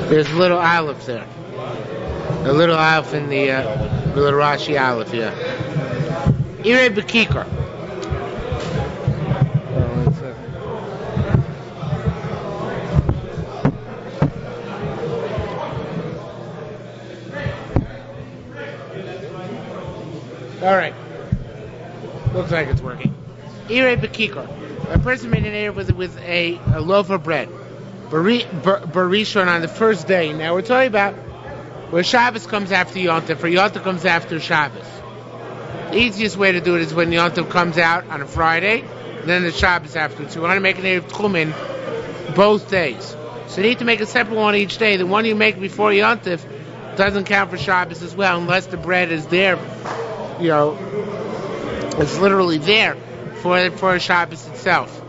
There's a little aleph there. A little aleph in the little Rashi aleph, yeah. Irei Bekikar. All right. Looks like it's working. Irei Bekikar. A person made an error with a loaf of bread. Barishon on the first day. Now we're talking about where Shabbos comes after Yom Tov, or Yom Tov comes after Shabbos. The easiest way to do it is when Yom Tov comes out on a Friday, then the Shabbos afterwards. So we want to make an Erev Tchumen both days. So you need to make a separate one each day. The one you make before Yom Tov doesn't count for Shabbos as well, unless the bread is there, it's literally there for Shabbos itself.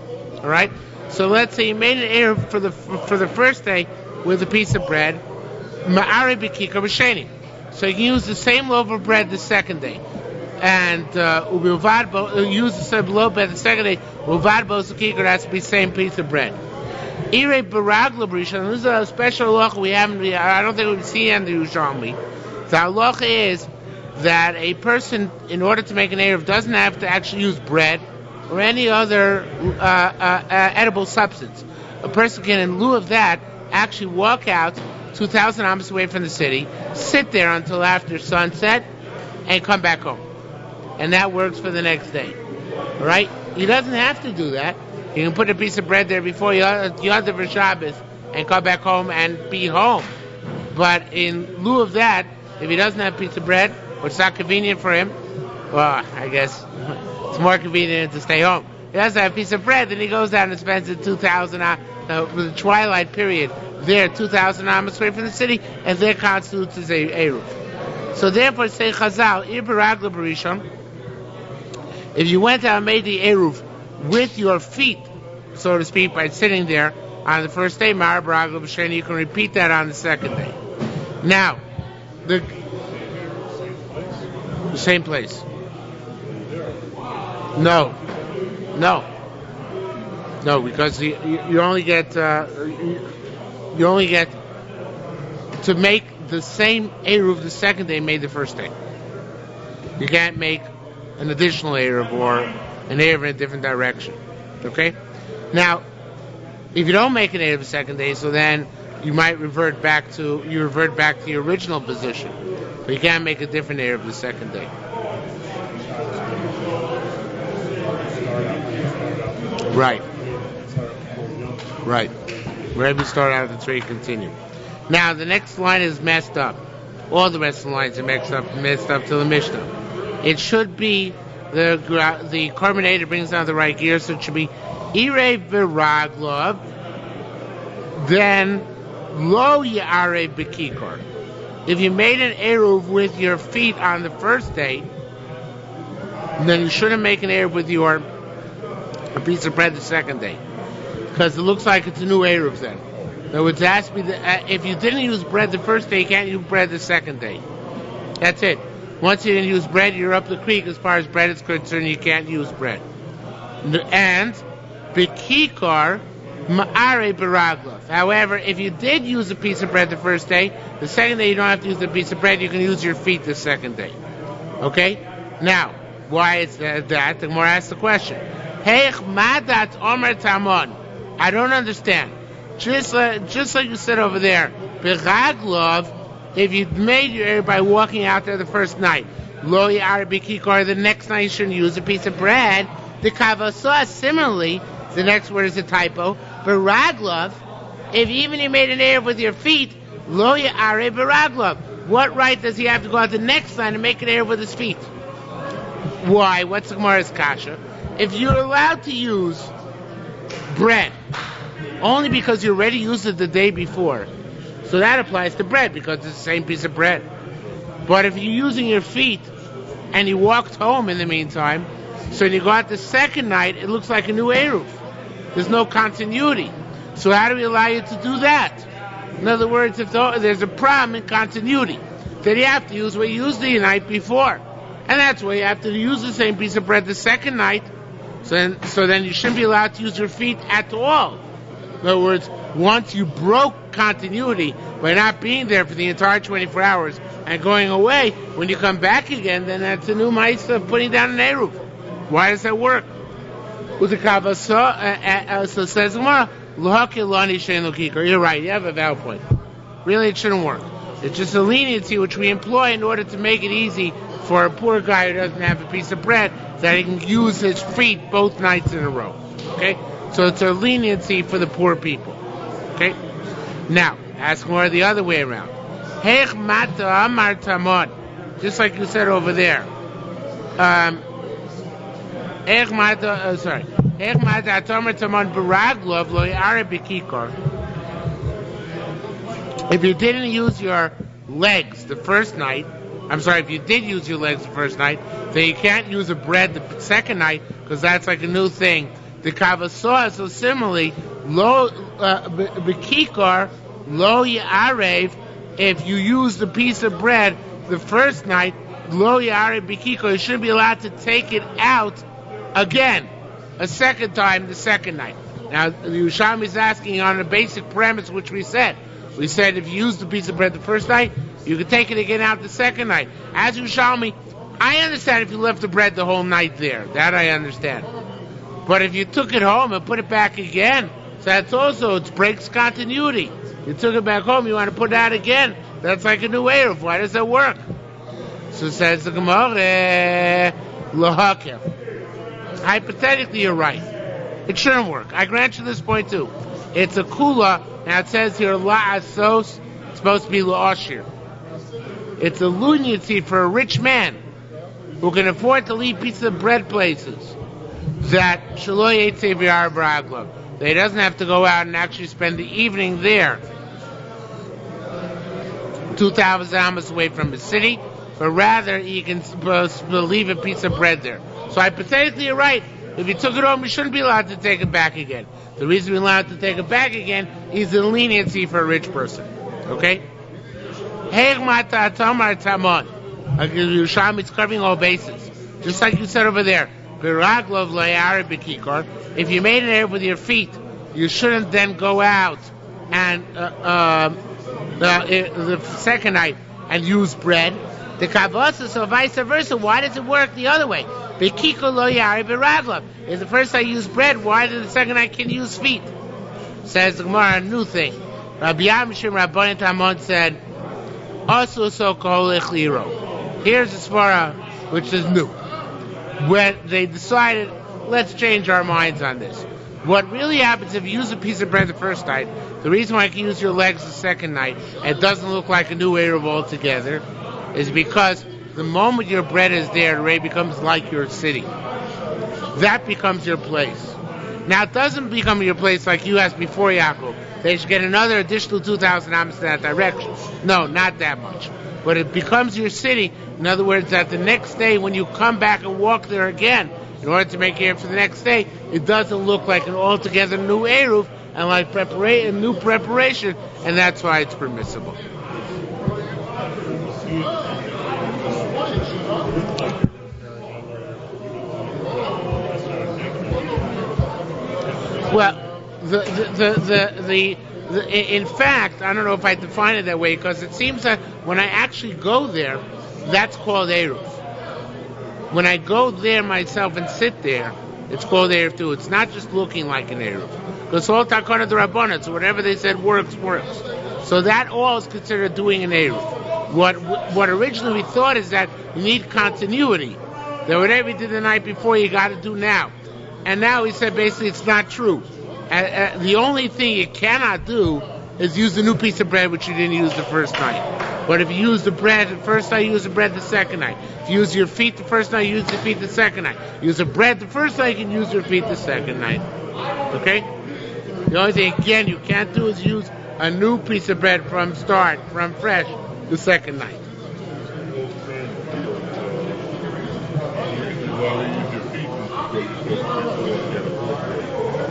All right? So let's say you made an Erev for the first day with a piece of bread, Ma'ari B'kikar B'sheni. So you can use the same loaf of bread the second day. And use the same loaf of bread the second day, Uvadbo Z'kikar, that's to be the same piece of bread. Irei Baragla B'rishon, this is a special halacha we haven't, I don't think we've seen in the Yerushalmi. The halacha is that a person, in order to make an Erev, doesn't have to actually use bread or any other edible substance. A person can, in lieu of that, actually walk out 2,000 amos away from the city, sit there until after sunset, and come back home. And that works for the next day. All right? He doesn't have to do that. He can put a piece of bread there before Yom Tov for Shabbos and come back home and be home. But in lieu of that, if he doesn't have a piece of bread, or it's not convenient for him, well, I guess it's more convenient to stay home. He doesn't have a piece of bread, then he goes down and spends the 2,000 the twilight period there, 2,000 amos away from the city, and there constitutes as a Eruv. So therefore, say Chazal, Ir Baragla B'rishon, if you went out and made the Eruv with your feet, so to speak, by sitting there on the first day, Ma'ar Baragla B'sheni, you can repeat that on the second day. Now, the same place. No, because you only get to make the same Eruv the second day made the first day. You can't make an additional Eruv or an Eruv in a different direction. Okay? Now, if you don't make an Eruv the second day, so then you might revert back to your original position. But you can't make a different Eruv the second day. Right. Wherever you start out, that's where you continue. Now, the next line is messed up. All the rest of the lines are messed up to the Mishnah. It should be, the carbonator brings down the right gear, so it should be Irei V'Raglov, then Lo Ya'arei B'Kikar. If you made an Eruv with your feet on the first day, then you shouldn't make an Eruv with a piece of bread the second day, because it looks like it's a new Eruv then. In other words, it has to be if you didn't use bread the first day, you can't use bread the second day. That's it. Once you didn't use bread, you're up the creek as far as bread is concerned. You can't use bread. And B'Kikar Ma'are B'Raglov. However, if you did use a piece of bread the first day, the second day you don't have to use the piece of bread. You can use your feet the second day. Okay? Now, why is that? The Gemara asks the question. Hey, Madat Omer Tamon. I don't understand. Just like you said over there, B'Raglov, if you made your error by walking out there the first night, Lo Ya'ar B'Kikar, the next night you shouldn't use a piece of bread. The Kavasah, similarly, the next word is a typo, B'Raglov, if even you made an error with your feet, Lo Ya'ar B'Raglov, what right does he have to go out the next night and make an error with his feet? Why? What's the Gemara's kasha? If you're allowed to use bread only because you already used it the day before, so that applies to bread because it's the same piece of bread. But if you're using your feet and you walked home in the meantime, so when you go out the second night, it looks like a new Eruv. There's no continuity. So how do we allow you to do that? In other words, if there's a problem in continuity, then you have to use what you used the night before. And that's why you have to use the same piece of bread the second night. So then you shouldn't be allowed to use your feet at all. In other words, once you broke continuity by not being there for the entire 24 hours and going away. When you come back again, then that's a new ma'isa of putting down an eruv. Why does that work? So says Gemara, you're right, you have a valid point. Really, it shouldn't work. It's just a leniency which we employ in order to make it easy for a poor guy who doesn't have a piece of bread that he can use his feet both nights in a row. Okay? So it's a leniency for the poor people. Okay? Now, ask more the other way around. Hech mata amar tamod. Just like you said over there. Hech mata atamar tamod baraglov lo yare bekikor. If you didn't use your legs the first night, if you did use your legs the first night, then you can't use a bread the second night because that's like a new thing. The kavasoa, so similarly, lo bekikar lo yarev. If you use the piece of bread the first night, lo yarev bekikar, you shouldn't be allowed to take it out again, a second time the second night. Now, the Yerushalmi is asking on a basic premise which we said. We said if you use the piece of bread the first night, you can take it again out the second night. As Yerushalmi, I understand if you left the bread the whole night there. That I understand. But if you took it home and put it back again, so that's also, it breaks continuity. You took it back home, you want to put it out again. That's like a new eruv. Why does that work? So says the Gemara, L'hakev. Hypothetically, you're right. It shouldn't work. I grant you this point too. It's a kula. Now it says here, la'asos. It's supposed to be la'ashir. It's a leniency for a rich man who can afford to leave pieces of bread places. That shelo yetze v'yar b'raglav. That he doesn't have to go out and actually spend the evening there, 2,000 amos away from the city, but rather he can leave a piece of bread there. So hypothetically, you're right. If you took it home, you shouldn't be allowed to take it back again. The reason we're allowed to take it back again is the leniency for a rich person. Okay? Yerushalmi is covering all bases. Just like you said over there. If you made an eruv with your feet, you shouldn't then go out and the second night and use bread. The kavasa, so vice versa. Why does it work the other way? If the first I use bread, why did the second I can use feet? Says the Gemara, a new thing. Rabbi Yamshim Rabbanan Tamon said, also so kolich liro. Here's a svara which is new. When they decided, let's change our minds on this. What really happens if you use a piece of bread the first night, the reason why you can use your legs the second night, and it doesn't look like a new eruv altogether, is because the moment your bread is there, the Ray becomes like your city. That becomes your place. Now, it doesn't become your place like you asked before, Yaakov. They should get another additional 2,000 amos in that direction. No, not that much. But it becomes your city. In other words, that the next day when you come back and walk there again, in order to make it for the next day, it doesn't look like an altogether new eruv and like a new preparation, and that's why it's permissible. Well, in fact, I don't know if I define it that way, because it seems that when I actually go there, that's called eruv. When I go there myself and sit there, it's called eruv too. It's not just looking like an eruv. Because all takana d'rabbanan, so whatever they said works. So that all is considered doing an eruv. What originally we thought is that you need continuity. That whatever you did the night before, you got to do now. And now he said basically it's not true. The only thing you cannot do is use a new piece of bread which you didn't use the first night. But if you use the bread the first night, you use the bread the second night. If you use your feet the first night, you use the feet the second night. Use the bread the first night, you can use your feet the second night. Okay? The only thing, again, you can't do is use a new piece of bread from fresh, the second night.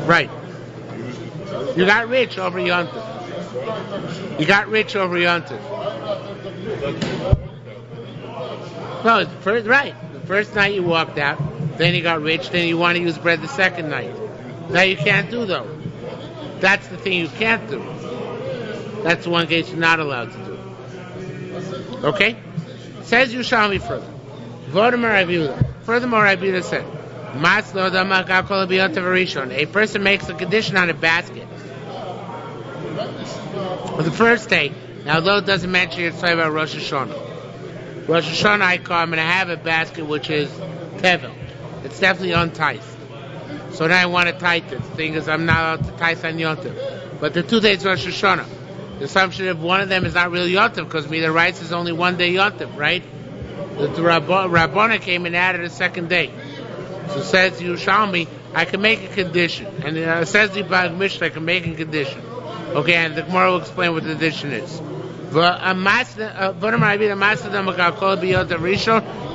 Right. You got rich over Yontif. No, right. The first night you walked out, then you got rich, then you want to use bread the second night. Now you can't do though. That's the thing you can't do. That's the one case you're not allowed to do. Okay? Says Yerushalmi further. Furthermore, Rabbi Yehuda said, a person makes a condition on a basket for the first day. Now, although it doesn't mention it's talking about Rosh Hashanah. Rosh Hashanah, I'm going to have a basket which is tevel. It's definitely unticed. So now I want to tight it. The thing is, I'm not allowed to tice on Yom Tov. But the 2 days Rosh Hashanah, the assumption of one of them is not really Yom Tov, because the rights is only 1 day Yom Tov, right? The Rabbana came and added a second day. So says Yerushalmi, I can make a condition. And says the Bag Mishnah, I can make a condition. Okay, and the Gemara will explain what the condition is.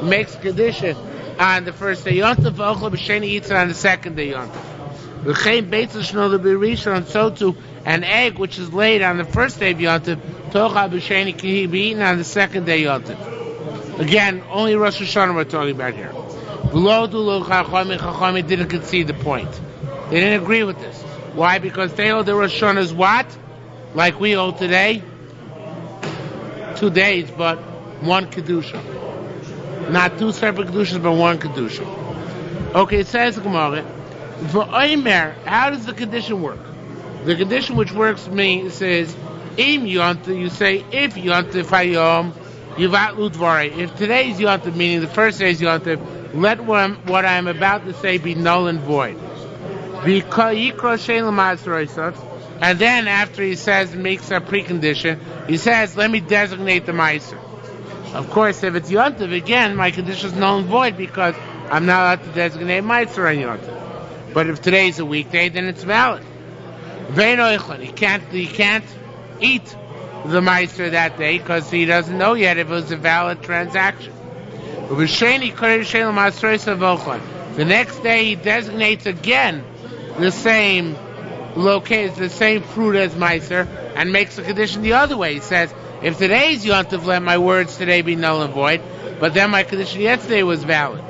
Makes a condition on the first day Yom Tov, eats it on the second day Yom Tov. So too, an egg which is laid on the first day of Yom Tov, can be eaten on the second day Yom Tov. Again, only Rosh Hashanah we're talking about here. Chachamim didn't concede the point. They didn't agree with this. Why? Because they hold the Rosh Hashanah is what? Like we hold today? 2 days, but one Kedusha. Not 2 separate Kedushas, but one Kedusha. Okay, it says Gemara, for Omer, how does the condition work? The condition which works says, Im Yontif, you say, if Yontif Hayom, Yivat Ludvari. If today's Yontif, meaning the first day's Yontif, let what I am about to say be null and void. And then after he says, makes a precondition, he says, let me designate the Meiser. Of course, if it's Yontif, again, my condition is null and void because I'm not allowed to designate Meiser on Yontif. But if today's a weekday, then it's valid. He can't eat the Meiser that day because he doesn't know yet if it was a valid transaction. The next day he designates again the same location, the same fruit as Meiser, and makes a condition the other way. He says, if today's Yom Tov, let my words today be null and void, but then my condition yesterday was valid.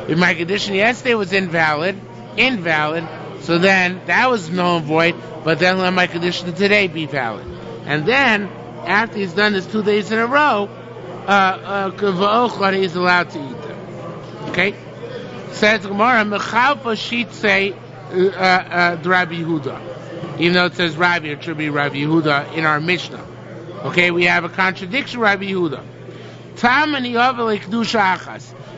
If my condition yesterday was invalid, so then that was null and void, but then let my condition today be valid. And then, after he's done this 2 days in a row, he's allowed to eat them. Okay? Says Gemara, Mechalpa sheet say Rabbi Yehuda. Even though it says Rabbi, it should be Rabbi Yehuda in our Mishnah. Okay, we have a contradiction, Rabbi Yehuda.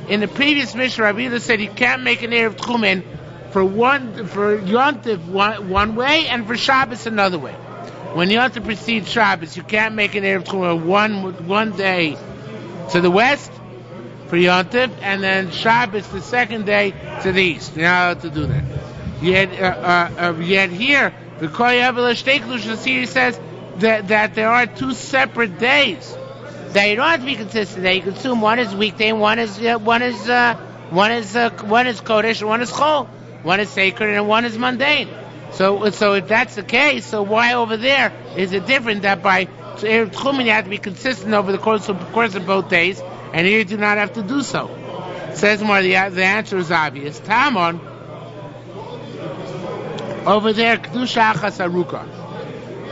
In the previous Mishnah, Rabbi Yehuda said you can't make an Erev Tchumen for Yom Tov one way and for Shabbos another way. When Yom Tov precedes Shabbos, you can't make an Erev Tchumen one day to the west for Yom Tov, and then Shabbos the second day to the east. You're not allowed to do that. Yet here, the Series says that there are 2 separate days that you don't have to be consistent. That you can assume one is weekday and one is Kodesh and one is Chol. One is sacred and one is mundane. So if that's the case, so why over there is it different that by Erev Tchumen you have to be consistent over the course of both days, and here you do not have to do so? It says more, the answer is obvious. Tamon, over there, Kedusha Achas Aruka.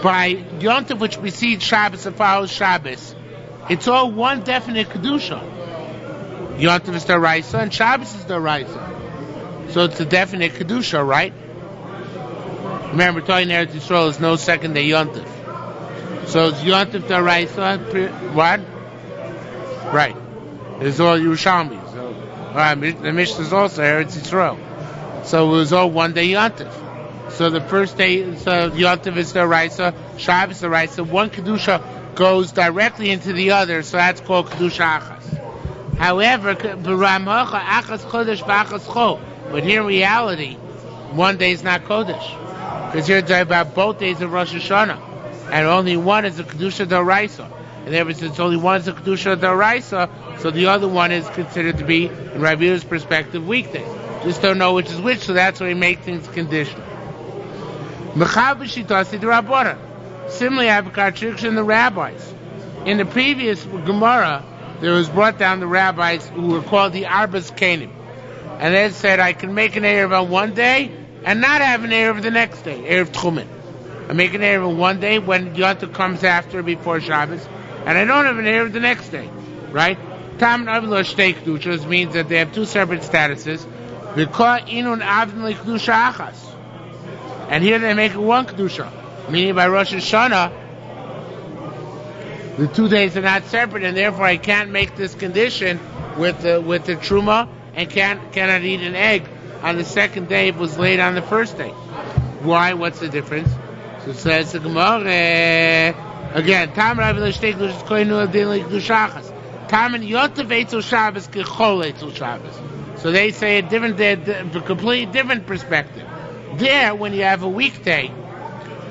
By Yom Tov, which precedes Shabbos and follows Shabbos, it's all one definite Kedusha. Yom Tov is the Raisa and Shabbos is the Raisa. So it's a definite Kedusha, right? Remember, talking Eretz Yisrael is no second day Yom Tov. So it's Yom Tov the Raisa, what? Right. It's all Yerushalmi. So, the Mishnah is also Eretz Yisrael. So it was all 1 day Yom Tov. So the first day, so Yom Tov is the Raisa, Shabbos the Raisa. One Kedusha goes directly into the other, so that's called Kedusha Achas. However, but here in reality, 1 day is not Kodesh. Because here it's about both days of Rosh Hashanah. And only one is the Kedusha D'Oraisa. And therefore, since only one is the Kedusha D'Oraisa, so the other one is considered to be, in Rabbi Yehuda's perspective, weekday. Just don't know which is which, so that's why we make things conditional. Similarly, I have a contradiction in the rabbis. In the previous Gemara, there was brought down the rabbis who were called the Arbas Kanim. And they said, I can make an Erev on 1 day and not have an Erev the next day, Erev Tchumen. I make an Erev one day when Yontif comes after or before Shabbos, and I don't have an Erev the next day, right? Tam and Avin Shtei Kedushas means that they have two separate statuses. V'ka inun Avin Kedusha Achas, and here they make it one Kedusha, meaning by Rosh Hashanah, the 2 days are not separate, and therefore I can't make this condition with the Truma, and cannot eat an egg on the second day if it was laid on the first day. Why? What's the difference? So it says the Gemara again. Tam Rav L'Shtei Kedushas Koinu Adin L'Kedushachas. Tam and Yotav Eitzel Shabbos Kechol Eitzel Shabbos. So they say a completely different perspective. There, when you have a weekday,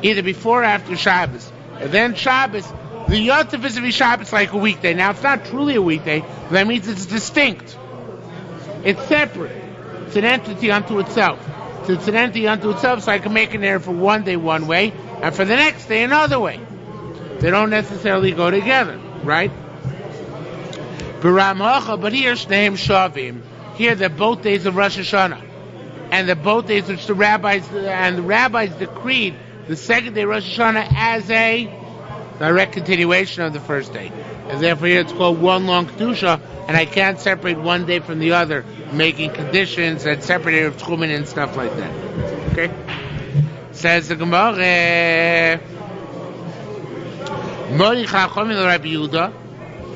either before or after Shabbos, and then Shabbos, the Yotav vis-a-vis Shabbos like a weekday. Now it's not truly a weekday, but that means it's distinct. It's separate. It's an entity unto itself. So it's an entity unto itself, so I can make an error for one day one way, and for the next day another way. They don't necessarily go together, right? But here Shneim Shavim. Here they're both days of Rosh Hashanah, and the both days which the rabbis decreed the second day of Rosh Hashanah as a direct continuation of the first day, and therefore here it's called one long kedusha, and I can't separate one day from the other, making conditions that separate it of tchumen and stuff like that. Okay, says the Gemara. Mori Chachamim Rabbi Yehuda.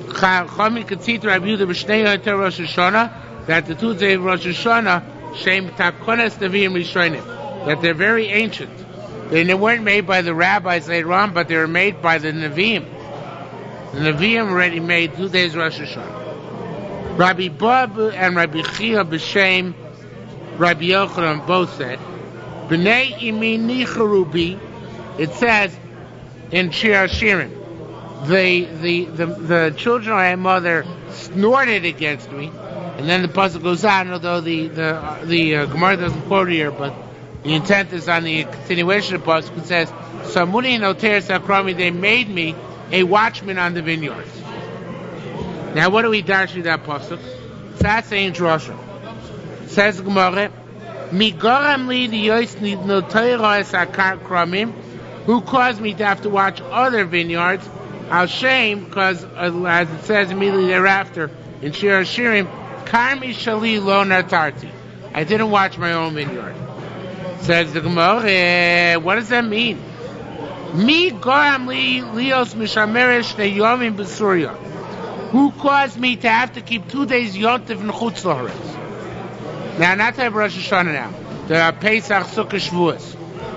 Chachamim could see to Rabbi Yehuda b'shnei yoter Rosh Hashanah that the 2 days of Rosh Hashanah shem takonas neviim rishonim, that they're very ancient. They weren't made by the rabbis later on, but they were made by the Nevi'im. The Nevi'im already made 2 days of Rosh Hashanah. Rabbi Bab and Rabbi Chia b'shem Rabbi Yochanan both said, B'nei imi nicharubi. It says in Shir Shirim, the children of my mother snorted against me, and then the pasuk goes on. Although the Gemara doesn't quote here, but the intent is on the continuation of the pasuk. It says, "Samuni noter sakrami." They made me a watchman on the vineyards. Now, what do we dash with that pasuk? That's saying drasha. Says the Gemara, "Migaram li liyosni noteira sakramim." Who caused me to have to watch other vineyards? Al shame, because as it says immediately thereafter in Shir Shirim, Karmi Shali Lo Natarti. I didn't watch my own vineyard. Says the Gemara, what does that mean? Mi Goram Li Lios Mishameresh Yomim B'Surya. Who caused me to have to keep 2 days Yontif and Chutz Laharetz? Now, not to have Rosh Hashanah now. The Pesach, Sukkot, Shavuos.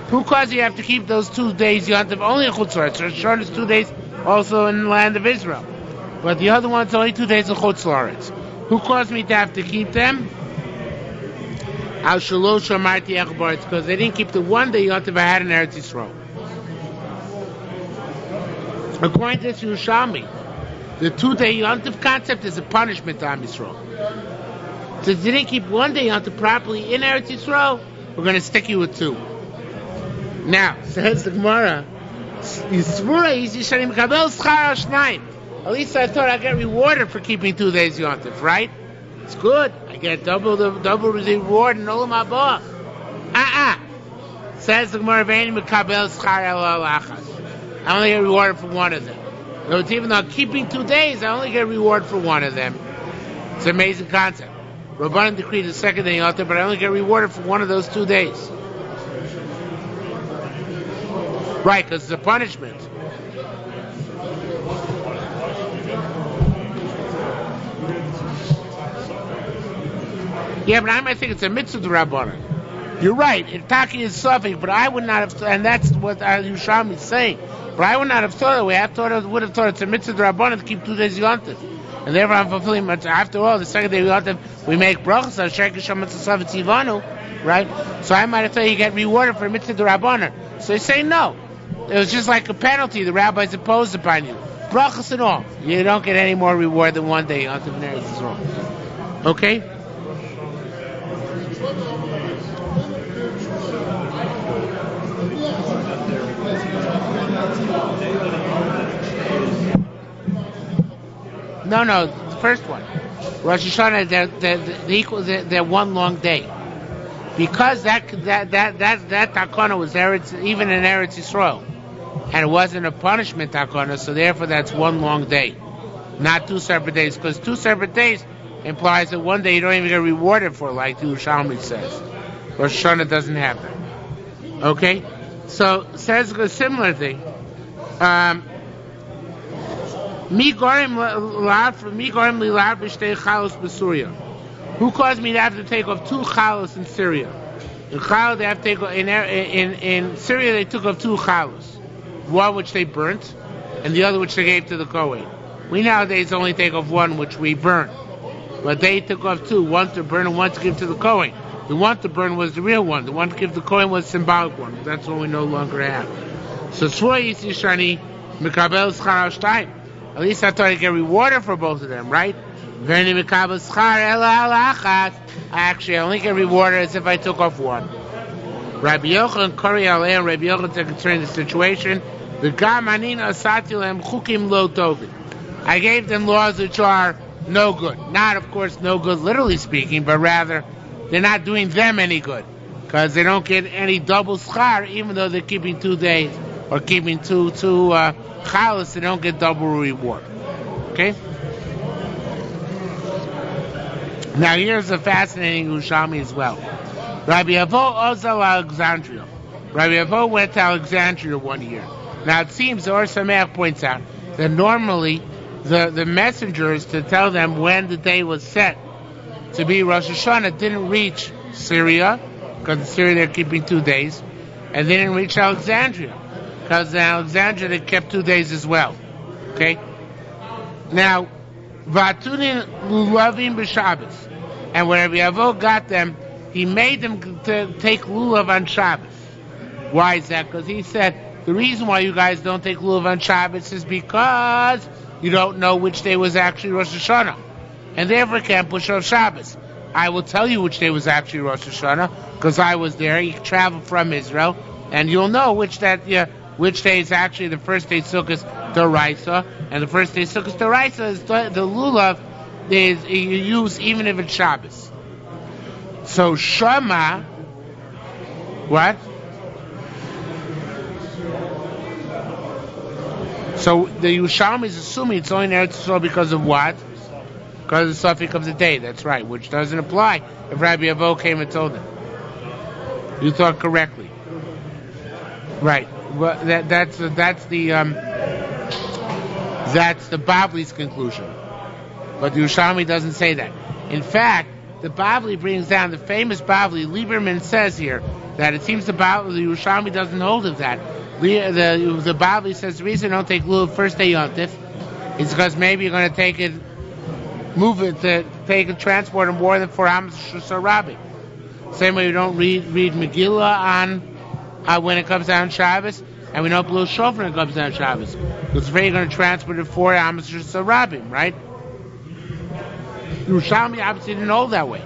Who caused you to have to keep those 2 days Yontif only in Chutz Laharetz? Rosh Hashanah is 2 days also in the land of Israel. But the other one's only 2 days in Chutz Laharetz. Who caused me to have to keep them? Al Shalosh Amarti Echbar. It's because they didn't keep the 1 day Yontif I had in Eretz Yisrael. According to this Yerushalmi, the 2 day Yontif concept is a punishment to Am Yisrael. Since you didn't keep 1 day Yontif properly in Eretz Yisrael, we're going to stick you with 2. Now, says the Gemara, at least I thought I'd get rewarded for keeping 2 days Yontif, right? It's good. I get double the reward in Olam Haba. Says the Gemara, I only get rewarded for one of them. So it's even though keeping 2 days, I only get reward for one of them. It's an amazing concept. Rabbanan decreed the second day Yontif, but I only get rewarded for one of those 2 days. Right, because it's a punishment. Yeah, but I might think it's a mitzvah to Rabbanan. You're right, Taki is suffix, but I would not have, and that's what Yerushalmi is saying. But I would not have thought that way. Would have thought it's a mitzvah to Rabbanan to keep 2 days Yontif. And therefore I'm fulfilling, after all, the second day Yontif, we make brachas, right? So I might have thought you get rewarded for a mitzvah to Rabbanan. So they say no. It was just like a penalty the rabbis imposed upon you. Brachas and all. You don't get any more reward than 1 day Yontif in Eretz Yisrael. Okay? No, the first one. Rosh Hashanah, they're one long day. because that takana was Eretz, even in Eretz Yisrael, and it wasn't a punishment takana, so therefore that's one long day, not 2 separate days, because 2 separate days implies that one day you don't even get rewarded for, like the Yerushalmi says. Rosh Hashanah doesn't have that. Okay, so says a similar thing. Mi gorim li lav b'shtei chalos b'Syria. Who caused me to have to take off 2 chalos in Syria? In Chal, they have to take off, in Syria they took off 2 chalos, one which they burnt, and the other which they gave to the Kohen. We nowadays only take off one which we burn, but they took off 2, one to burn and one to give to the Kohen. The one to burn was the real one. The one to give the Kohen was the symbolic one. That's one we no longer have. So at least I thought I'd get rewarded for both of them, right? Actually, I only get rewarded as if I took off one. Rabbi Yochanan Kori Alei and Rabbi Yochanan to concerning the situation. I gave them laws which are no good. Not, of course, no good literally speaking, but rather they're not doing them any good, because they don't get any double schar, even though they're keeping 2 days or keeping two chalas, they don't get double reward. Okay? Now here's a fascinating Yerushalmi as well. Rabbi Avo Ozal Alexandria. Rabbi Avo went to Alexandria one year. Now it seems, Or Sameach points out, that normally the messengers to tell them when the day was set to be Rosh Hashanah didn't reach Syria, because in Syria they're keeping 2 days, and they didn't reach Alexandria, because in Alexandria they kept 2 days as well. Okay? Now, Vatunin Lulavim b'Shabbos, and wherever Yavo got them, he made them to take Lulav on Shabbos. Why is that? Because he said, the reason why you guys don't take Lulav on Shabbos is because you don't know which day was actually Rosh Hashanah, and therefore can't push off Shabbos. I will tell you which day was actually Rosh Hashanah, because I was there. You traveled from Israel, and you'll know which day is actually the first day Sukkot D'Oraisa, and the first day Sukkot D'Oraisa is the Lulav is you use even if it's Shabbos. So Shema, what? So the Yerushalmi is assuming it's only in Eretz Yisrael because of what? Because of the suffix of the day. That's right, which doesn't apply if Rabbi Avo came and told them. You thought correctly. Right. Well, that's the Bavli's conclusion. But the Yerushalmi doesn't say that. In fact, the Bavli brings down, the famous Bavli, Lieberman says here, that it seems the Yerushalmi doesn't hold of that. The Bavli says the reason I don't take Lulav first day Yontif is because maybe you're going to take it, transport it more than 4 Amos Shusarabi. Same way you don't read Megillah on when it comes down Shabbos, and we don't blow shofar when it comes down Shabbos. Because if you're going to transport it 4 Amos Shusarabi, right? Yerushalmi obviously didn't hold that way.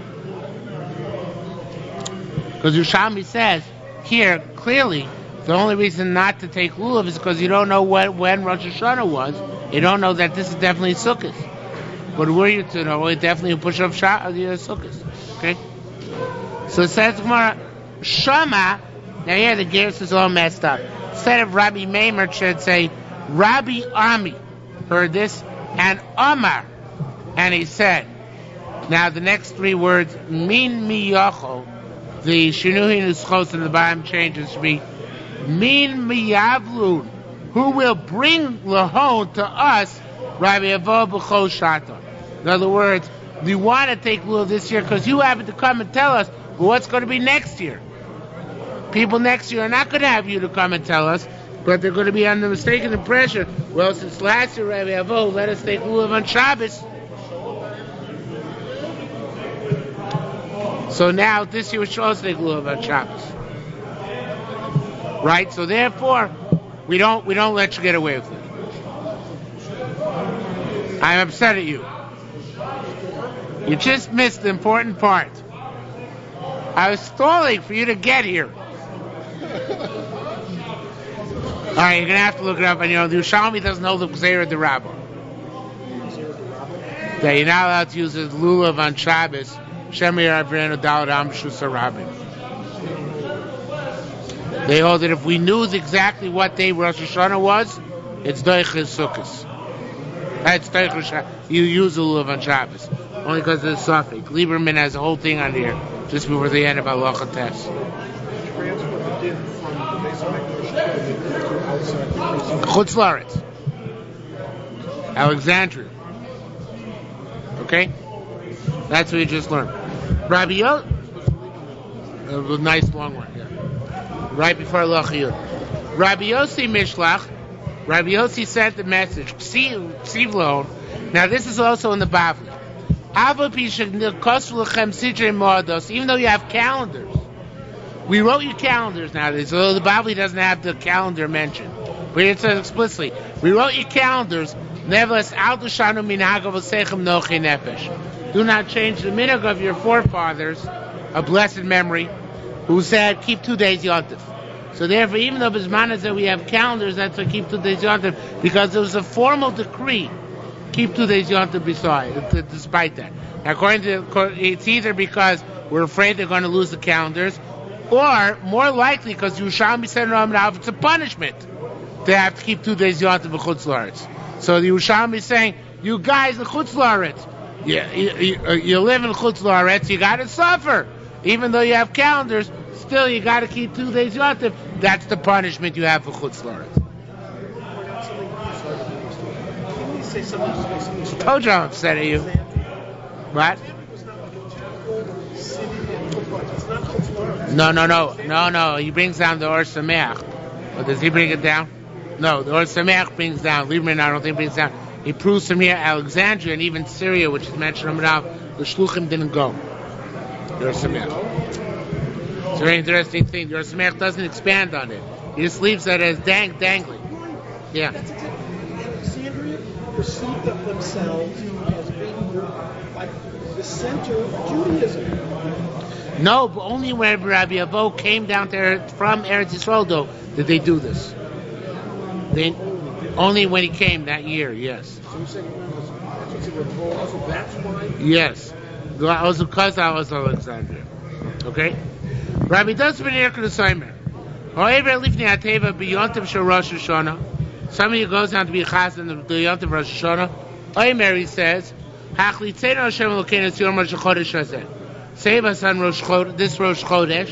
Because Yerushalmi says here clearly the only reason not to take lulav is because you don't know when Rosh Hashanah was. You don't know that this is definitely Sukkot. But were you to know, it definitely push up Sukkot. Okay? So it says Gemara, Shama. Now here the Gerus is all messed up. Instead of Rabbi Meimer, it should say Rabbi Ami heard this, and Amar, and he said. Now the next 3 words, Min Miyachol, the Shinuhi Nuschos in the bottom changes to be Min Miyavlun, who will bring Lahon to us, Rabbi Avo B'chol Shaton. In other words, we want to take lulav this year because you happen to come and tell us, well, what's going to be next year? People next year are not going to have you to come and tell us, but they're going to be under mistaken impression. Well, since last year, Rabbi Avo, let us take lulav on Shabbos. So now this year we should also take lulav on Shabbos, right? So therefore, we don't let you get away with it. I'm upset at you. You just missed the important part. I was stalling for you to get here. All right, you're gonna have to look it up. And the Yerushalmi doesn't hold the Gzeira de Rabba. That you're not allowed to use the lulav on Shabbos. Shemir Avrenu Dalad Am Shusarabim. They hold that if we knew exactly what day Rosh Hashanah was, it's Doiches Sukkos. That's Doiches. You use the lulav on Shabbos only because of the suffix. Lieberman has a whole thing on here just before the end about Halacha Tes. Chutz La'aretz, Alexandria. Okay, that's what we just learned. Rabbi Yossi, a nice long one. Yeah, right before Halacha Yud. Rabbi Yossi Mishlach. Rabbi Yossi sent the message. Ksivlon. Now this is also in the Bavli. Even though you have calendars, we wrote you calendars nowadays. So the Bavli doesn't have the calendar mentioned, but it says explicitly, we wrote you calendars. Nevertheless, do not change the minhag of your forefathers, a blessed memory, who said keep 2 days yontif. So therefore, even though Bismana said we have calendars, that's why keep 2 days yontif, because there was a formal decree, keep 2 days yontif despite that. Now, according to, it's either because we're afraid they're going to lose the calendars, or more likely because Yerushalmi said it's a punishment to have to keep 2 days yontif b'chutz la'aretz. So the Yerushalmi is saying, you guys in chutz la'aretz, you live in chutz la'aretz, you got to suffer. Even though you have calendars, still you got to keep 2 days yontif. That's the punishment you have for chutz la'aretz. Told you I'm upset at you. What? No. He brings down the Or Sameach. Or does he bring it down? No, the Or Sameach brings down. Lieberman, I don't think brings down. He proves from here Alexandria and even Syria, which is mentioned now, the Shluchim didn't go. The Or Sameach. It's a very interesting thing. The Or Sameach doesn't expand on it. He just leaves that as dangling. Yeah. That's exactly. Alexandria perceived of themselves as being like the center of Judaism. No, but only when Rabbi Abo came down there from Eretz Yisrael, though, did they do this. Only when he came that year, yes. So you're saying that's why? Yes. Also because I was Alexandria. Okay? Rabbi does been here to the Seimer. However, lifnei ateva b'yontiv shel Rosh Hashanah. Somebody goes down to be a chas in the yontiv Rosh Hashanah. Omer, he says, Hachlitzenu Hashem Elokeinu es yom Rosh Chodesh hazeh. Save us on this Rosh Chodesh.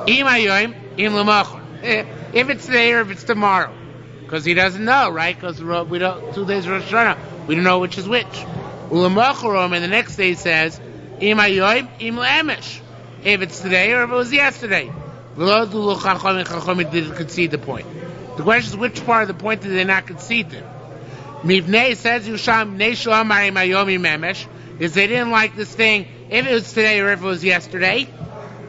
Im hayoim, im lemachor. If it's today or if it's tomorrow. Because he doesn't know, right? Because we don't, 2 days Rosh Hashanah, we don't know which is which. Ulemachorom, and the next day says, Im hayoim, im le'emesh. If it's today or if it was yesterday. Chachamim didn't concede the point. The question is, which part of the point did they not concede to? Mivnei says Yerushalmi Shalom Mayomi Memesh is they didn't like this thing if it was today or if it was yesterday.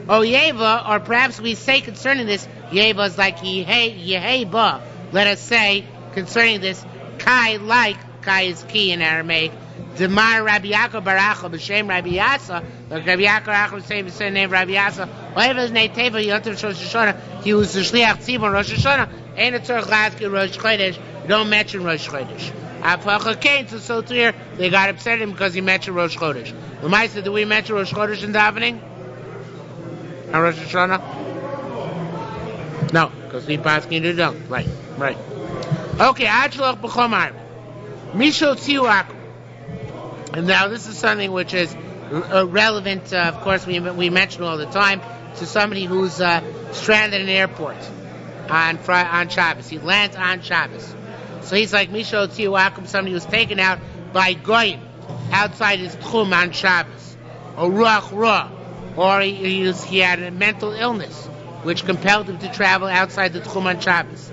Oh Yeva, or perhaps we say concerning this, Yeva is like Yeheba. Let us say concerning this, Kai is key in Aramaic. Demar Rabbi Yaakov Baracha b'shem Rabbi Yasa. Like Rabbi Yaakov Baracha say the name Rabbi Yasa. Whatever Nei Teva Yontiv Rosh Hashanah, he was the shliach tzibur Rosh Hashanah. Ain't a tzorch laski Rosh Chodesh. You don't mention Rosh Chodesh. Afacha Kain, so clear they got upset at him because he mentioned Rosh Chodesh. The Maisa, do we mention Rosh Chodesh in davening? On Rosh Hashanah? No, because we paskin you don't. Right. Okay, Achloch b'chomar. Misho tziuak. And now this is something which is relevant, of course, we mention all the time, to somebody who's stranded in an airport on Shabbos. He lands on Shabbos. So he's like Misho Tziuakum, somebody who's taken out by Goyim outside his Tchum on Shabbos. Or Ruach Ra. Or he had a mental illness which compelled him to travel outside the Tchum on Shabbos.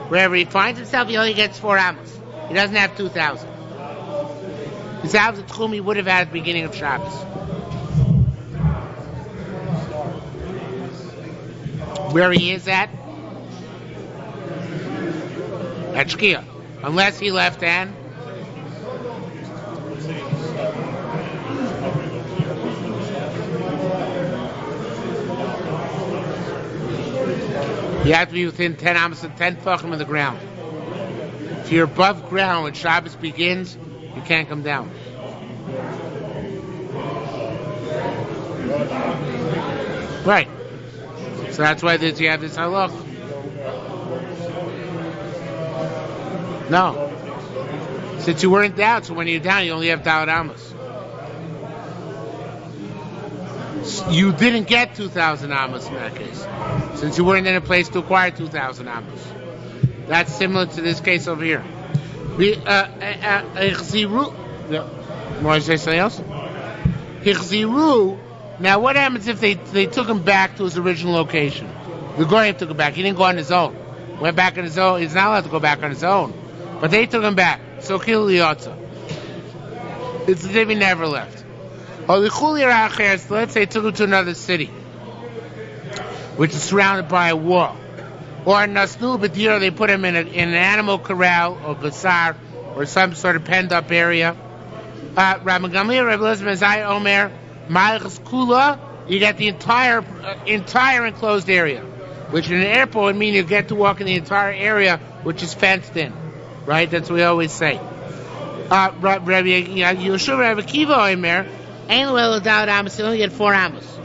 Wherever he finds himself, he only gets 4 amos. He doesn't have 2,000. His house at Tchum he would have had at the beginning of Shabbos. Where he is at Shkia. Unless he left and you have to be within 10 amos and 10 tefachim of the ground. If you're above ground when Shabbos begins, you can't come down. Right. So that's why you have this halach. No. Since you weren't down, so when you're down, you only have Daled Amos. You didn't get 2,000 Amos in that case, since you weren't in a place to acquire 2,000 Amos. That's similar to this case over here. Want to say something else? Now, what happens if they took him back to his original location? The Goyim took him back. He didn't go on his own. Went back on his own. He's not allowed to go back on his own. But they took him back. So Kiliyotza. It's as if he never left. Let's say they took him to another city, which is surrounded by a wall. Or Nasnu B'dir, they put him in an animal corral or basar or some sort of penned up area. Rabbi Gamliel, Rabbi Elizabeth, Zai Omer, Malchus Kula, you get the entire enclosed area, which in an airport would mean you get to walk in the entire area, which is fenced in. Right? That's what we always say. Rabbi Yeshua, Rabbi Kiva Omer, Ein Lo Daled Amos, you only get 4 Amos.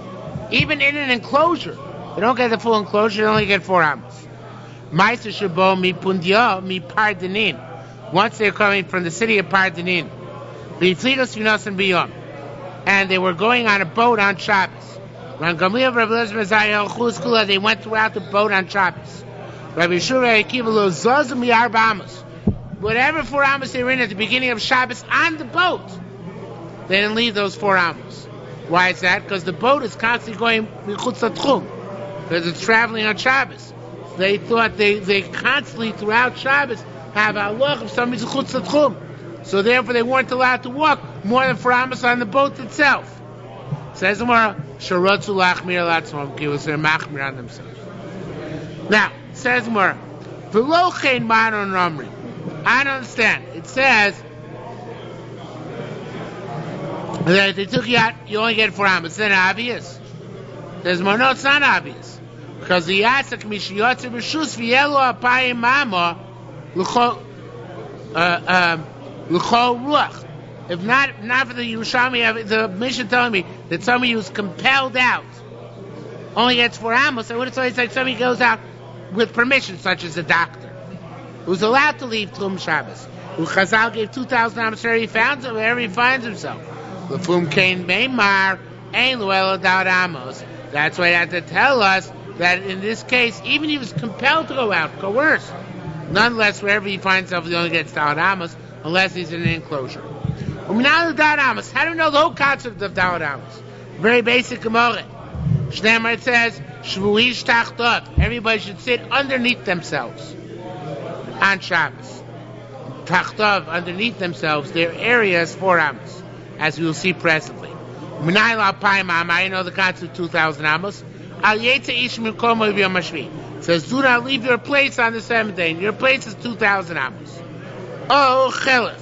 Even in an enclosure, you don't get the full enclosure, you only get 4 Amos. Ma'aser Shabo Mi Pundia Mi Pardanin. Once they're coming from the city of Pardanin, and they were going on a boat on Shabbos. They went throughout the boat on Shabbos. Whatever 4 Amos they were in at the beginning of Shabbos on the boat, they didn't leave those 4 Amos. Why is that? Because the boat is constantly going because it's traveling on Shabbos. They thought they constantly throughout Shabbos have a look if somebody's chutz tchum. So therefore they weren't allowed to walk more than 4 Amos on the boat itself. Says the Gemara, Sharotzu lachmir latzmam, because they're machmir on themselves. Now, says the Gemara, V'lo chen ma'aron ramri. I don't understand. It says that if they took you out, you only get 4 Amos. Is that obvious? There's more. No, it's not obvious. Because the Yasak Mishiyotze B'Shus V'yelo Apayim Mama L'chol Ruach. If not for the Yerushalmi, the mission telling me that somebody who's compelled out only gets 4 Amos, I would have told you it's like somebody goes out with permission, such as a doctor, who's allowed to leave Tlum Shabbos. Who Chazal gave 2,000 Amos wherever he finds himself. L'fum Kain Meimar Ein Luelo Daled Amos. That's why they have to tell us that in this case, even if he was compelled to go out, coerced, nonetheless, wherever he finds himself, he only gets Daled Amos, unless he's in an enclosure. How do we know the whole concept of Daled Amos? Very basic Gemara. Shneimar, it says, Shvuish Tachtot. Everybody should sit underneath themselves on Shabbos. Tachtov, underneath themselves, their area is 4 Amos, as we will see presently. I know the concept of 2,000 Amos. It says, do not leave your place on the 7th day. Your place is 2,000 Amos. Oh, Chelif.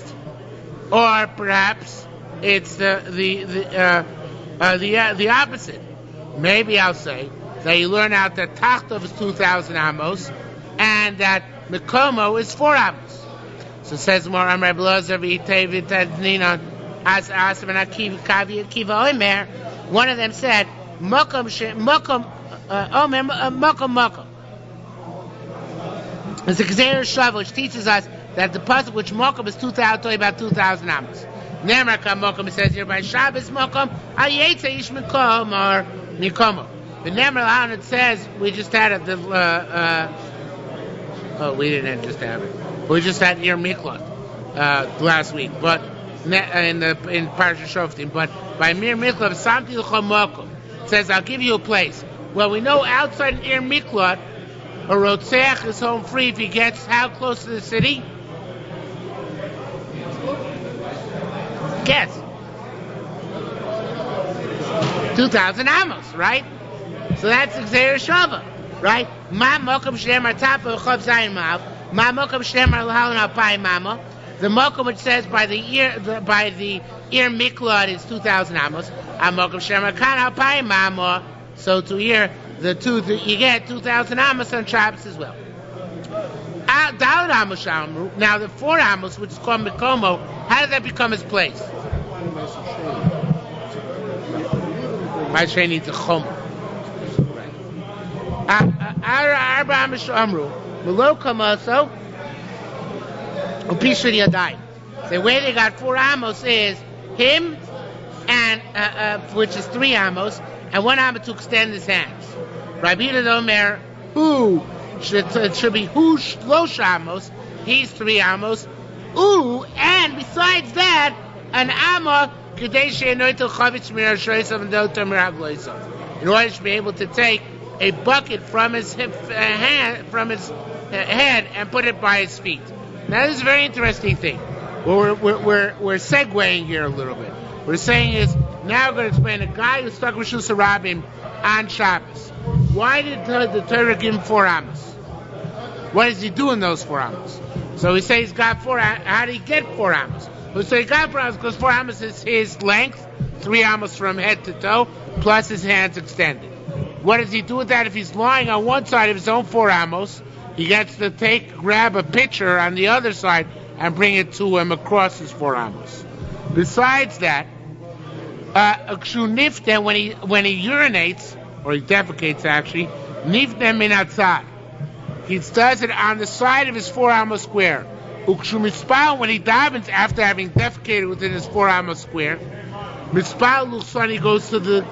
Or perhaps it's the opposite. Maybe I'll say that you learn out that Tachtov is 2,000 Amos and that Mekomo is 4 Amos. So it says more, one of them said, Mokom. It's a Gzeir Shav, which teaches us that the pasuk which Mokom is 2,000, about 2,000 Amos. Never come Mokom, it says here by Shabbos Mokom, Ayetze Ish Mekom or Nikomo. The Nemer on it says, we just had it, we didn't just have it. We just had Yer Miklot last week, but in Parsha Shoftim, but by Mir Miklot, Samti L'chom Mokom. It says, I'll give you a place. Well, we know outside Ir Miklot, a Rotzeach is home free if he gets how close to the city? Guess. 2,000 Amos, right? So that's Gzeir Shava, right? Ma Mokom Shnemar Tapa Chav Zayin Mav. Ma Mokom Shnemar L'halon Alpayim Mama. The Mokom which says by the Ir Miklot is 2,000 Amos. A Mokom Shnemar Kan Alpayim Mama. So to hear you get 2,000 Amos on Shabbos as well. Daled Amos Shamru. Now the 4 Amos, which is called Mekomo, how did that become his place? My train needs a chom. Arba Amos Amru, Melo Kamaso, Upisha Yadai. The way they got 4 amos is him and which is 3 amos, and 1 amos to extend his hands. Rabbi Omer, who it should be who Shlosh amos, he's 3 amos. Ooh, and besides that, an amma in order to be able to take a bucket from his head and put it by his feet. Now this is a very interesting thing. We're segueing here a little bit. We're saying is now we're going to explain a guy who stuck with Rishus Harabim on Shabbos. Why did the Torah give him 4 amos? What does he do in those 4 amos? So we say he's got 4. How did he get 4 amos? We say he got 4 amos because 4 amos is his length, 3 amos from head to toe, plus his hands extended. What does he do with that? If he's lying on one side of his own 4 amos, he gets to grab a pitcher on the other side and bring it to him across his 4 amos. Besides that, niftem, when he urinates, or he defecates actually, niftem min atzad. He does it on the side of his 4 amos square. Ukshu mispal, when he davens after having defecated within his 4 amos square, mispal luchsan, he goes to the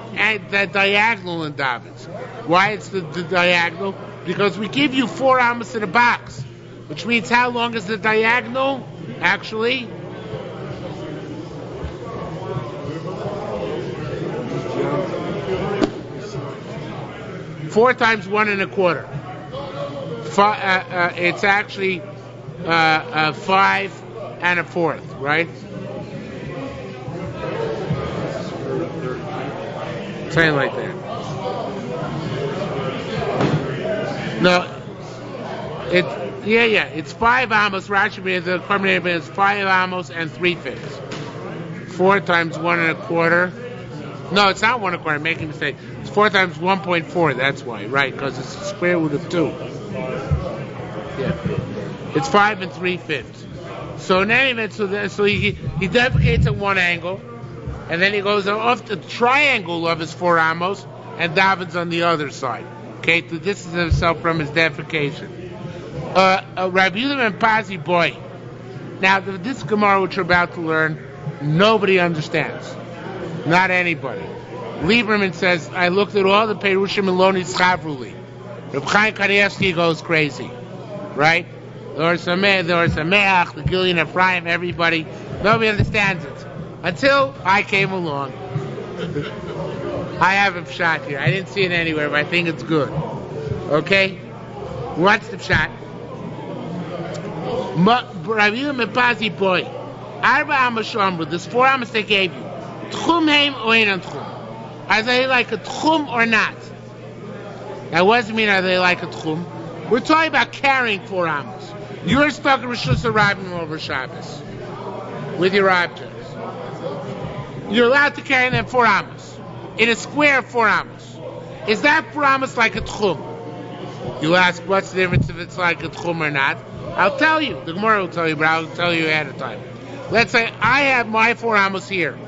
diagonal and davens. Why it's the diagonal? Because we give you 4 amos in a box, which means how long is the diagonal? Actually, four times 1 1/4. It's actually 5 1/4, right? Something like that. No, it's 5 amos. Rashi, the Karmei is 5 amos and 3/5. 4 times 1 1/4. No, it's not 1 1/4. I'm making a mistake. It's 4 times 1.4. That's why, right? Because it's the square root of 2. Yeah, it's 5 3/5. So in any event, so he defecates at one angle, and then he goes off the triangle of his 4 amos and davens on the other side. Okay, to distance himself from his defecation. Rabbi Yehuda and Pazi boy. Now this Gemara which we're about to learn, nobody understands. Not anybody. Lieberman says, I looked at all the Perushim and Lonis Chavruli. Reb Chaim Kanievsky goes crazy. Right? The Sameach, the Gilead Ephraim, everybody. Nobody understands it. Until I came along. I have a shot here. I didn't see it anywhere, but I think it's good. Okay? What's the shot? Rabbi Yehuda Mepazi boy. Arba amos amru. There's 4 amos they gave you. Tchum heim or ein tchum. Are they like a tchum or not? Now, what does it mean? Are they like a tchum? We're talking about carrying 4 amos. You're stuck in Rishus Harabim over Shabbos with your objects. You're allowed to carry them 4 amos in a square of 4 amos. Is that 4 amos like a tchum? You ask, what's the difference if it's like a tchum or not? I'll tell you. The Gemara will tell you, but I'll tell you ahead of time. Let's say I have my 4 amos here.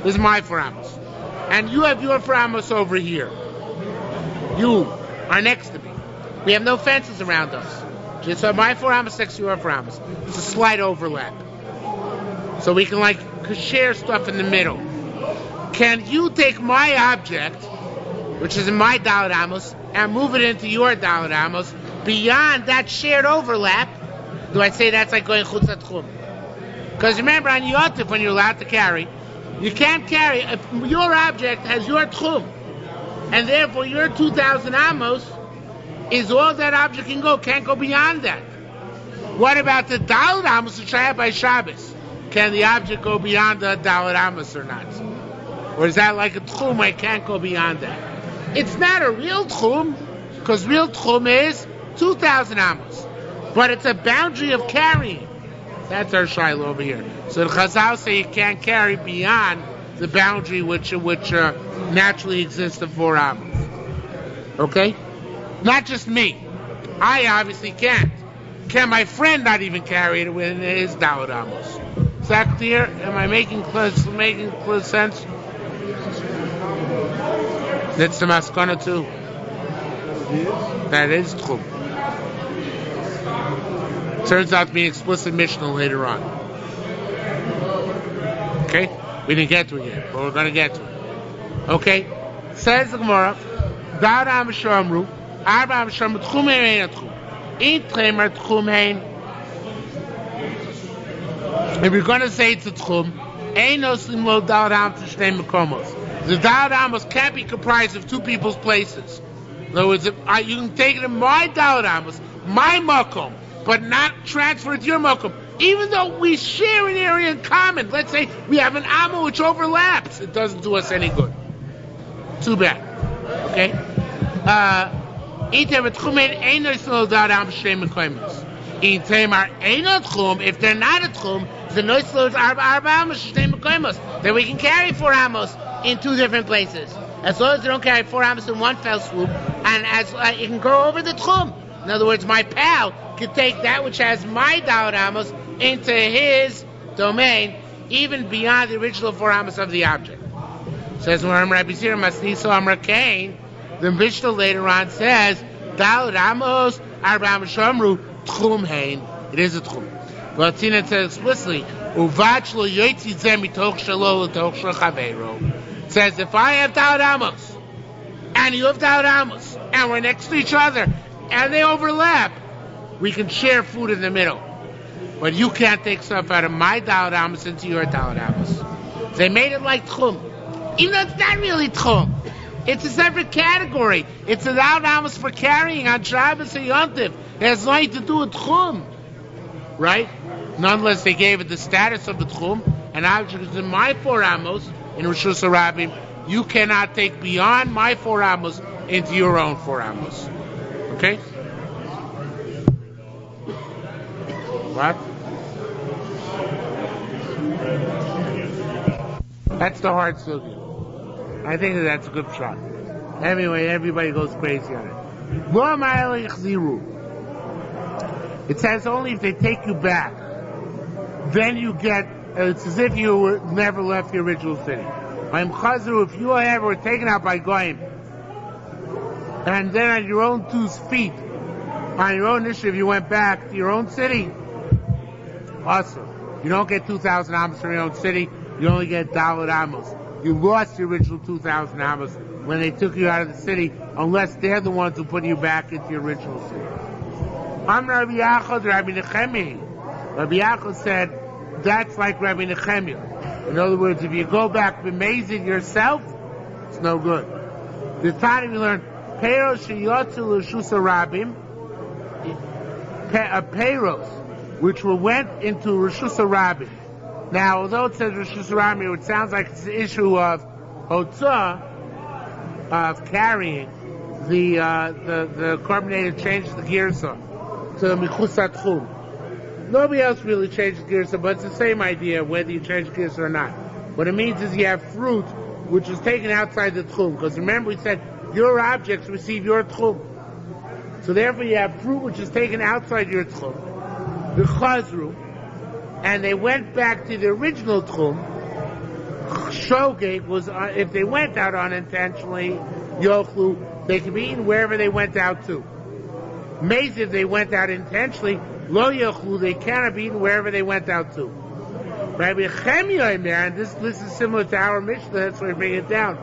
This is my 4 amos. And you have your 4 amos over here. You are next to me. We have no fences around us. Just so my 4 amos next to your 4 amos. It's a slight overlap. So we can share stuff in the middle. Can you take my object, which is in my Dalet amos, and move it into your Dalet amos beyond that shared overlap? Do I say that's like going chutz tchum? Because remember on Yotif, when you're allowed to carry, you can't carry, if your object has your tchum, and therefore your 2,000 amos is all that object can go, can't go beyond that. What about the Dalet amos which I have by Shabbos? Can the object go beyond the Dalet amos or not? Or is that like a tchum, I can't go beyond that? It's not a real tchum, because real tchum is 2,000 amos. But it's a boundary of carrying. That's our shiloh over here. So the Chazal say you can't carry beyond the boundary which naturally exists of 4 amos. Okay? Not just me. I obviously can't. Can my friend not even carry it within his Dalet amos? Is that clear? Am I making clear sense? That's the maskana too. That is tchum. Turns out to be an explicit Mishnah later on. Okay? We didn't get to it yet, but we're going to get to it. Okay? Says the Gemara, Da'ad Am Shamru, Arba Am Shamru, Tchum Hein Tchum. In Tremer Tchum Hein. If you're going to say it's a Tchum, Ein Oslim Lo Da'ad Am Tishnei Mekomos. The Da'ad Amos can't be comprised of two people's places. In other words, you can take it in my Da'ad Amos, my Makom, but not transfer it to your Makom. Even though we share an area in common, let's say we have an Amo which overlaps, it doesn't do us any good. Too bad. Okay? If they're not a Tchum, then we can carry 4 Amos in 2 different places. As long as they don't carry 4 Amos in one fell swoop, and as it can go over the Tchum. In other words, my pal can take that which has my Da'ad Amos into his domain, even beyond the original 4 Amos of the object. Says the Mishnah later on says, Da'ad Amos, Arba Amos Shamru, Tchum Hein. It is a Tchum. But Tina says explicitly, says if I have Da'ad Amos and you have Da'ad Amos and we're next to each other and they overlap, we can share food in the middle. But you can't take stuff out of my Da'ad Amos into your Da'ad Amos. They made it like Tchum. Even though it's not really Tchum. It's a separate category. It's a Da'ad Amos for carrying on Shabbos and Yontif. It has nothing to do with Tchum. Right? Nonetheless, they gave it the status of the Tchum, and object is in my 4 Amos, in Rishus HaRabim, you cannot take beyond my 4 Amos into your own 4 Amos. Okay? What? That's the hard sugya. I think that's a good shot. Anyway, everybody goes crazy on it. It says only if they take you back, then you get, it's as if you never left the original city. If you ever were taken out by Goyim, and then on your own 2 feet, on your own initiative, you went back to your own city, awesome. You don't get 2,000 Amos from your own city, you only get Da'ad Amos. You lost the original 2,000 Amos when they took you out of the city, unless they're the ones who put you back into your original city. Rabbi Yachud said, that's like Rabbi Nechemia. In other words, if you go back b'mezid yourself, it's no good. The time we learned, Peiros sheyotzu l'Rishus HaRabim, Peiros, which went into Rishus HaRabim. Now, although it says Rishus HaRabim, it sounds like it's the issue of Hotzah, of carrying the carbonated changes the girsa to Michusat Tchum. Nobody else really changes girsa, but it's the same idea whether you change girsa or not. What it means is you have fruit which is taken outside the Tchum, because remember we said your objects receive your Tchum. So therefore you have fruit which is taken outside your Tchum. The Chazru, and they went back to the original Tchum. Shogeg was, if they went out unintentionally, Yochlu, they could be eaten wherever they went out to. Mez, if they went out intentionally, Lo Yochlu, they cannot be eaten wherever they went out to. Rabbi Chemia, and this is similar to our Mishnah, that's why I bring it down.